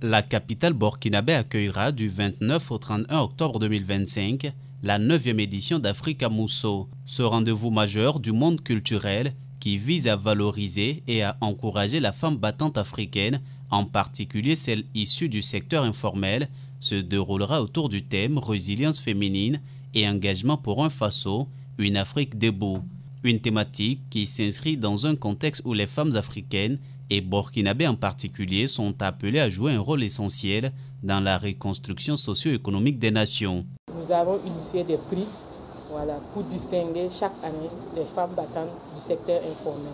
La capitale burkinabé accueillera du 29 au 31 octobre 2025 la 9e édition d'Africa Mousso, ce rendez-vous majeur du monde culturel qui vise à valoriser et à encourager la femme battante africaine, en particulier celle issue du secteur informel, se déroulera autour du thème résilience féminine et engagement pour un Faso, une Afrique debout. Une thématique qui s'inscrit dans un contexte où les femmes africaines et burkinabés en particulier sont appelées à jouer un rôle essentiel dans la reconstruction socio-économique des nations. Nous avons initié des prix pour distinguer chaque année les femmes battantes du secteur informel.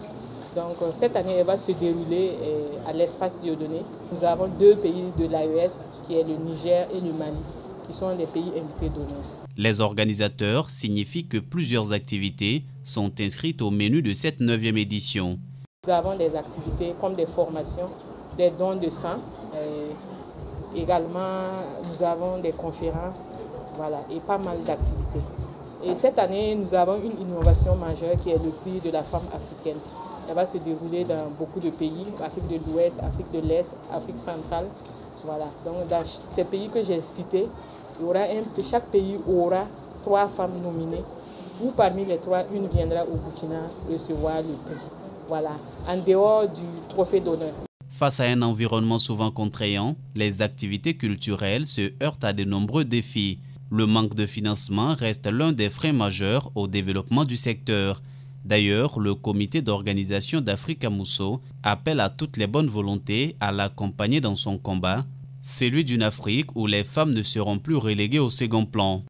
Donc cette année, elle va se dérouler à l'espace Dieudonné. Nous avons 2 pays de l'AES, qui est le Niger et le Mali, qui sont les pays invités d'honneur. Les organisateurs signifient que plusieurs activités sont inscrites au menu de cette 9e édition. Nous avons des activités comme des formations, des dons de sang. Également, nous avons des conférences et pas mal d'activités. Et cette année, nous avons une innovation majeure qui est le prix de la femme africaine. Ça va se dérouler dans beaucoup de pays, Afrique de l'Ouest, Afrique de l'Est, Afrique centrale. Donc dans ces pays que j'ai cités, chaque pays aura 3 femmes nominées, ou parmi les 3, une viendra au Burkina recevoir le prix. En dehors du trophée d'honneur. Face à un environnement souvent contraignant, les activités culturelles se heurtent à de nombreux défis. Le manque de financement reste l'un des freins majeurs au développement du secteur. D'ailleurs, le comité d'organisation d'Africa Mousso appelle à toutes les bonnes volontés à l'accompagner dans son combat, celui d'une Afrique où les femmes ne seront plus reléguées au second plan.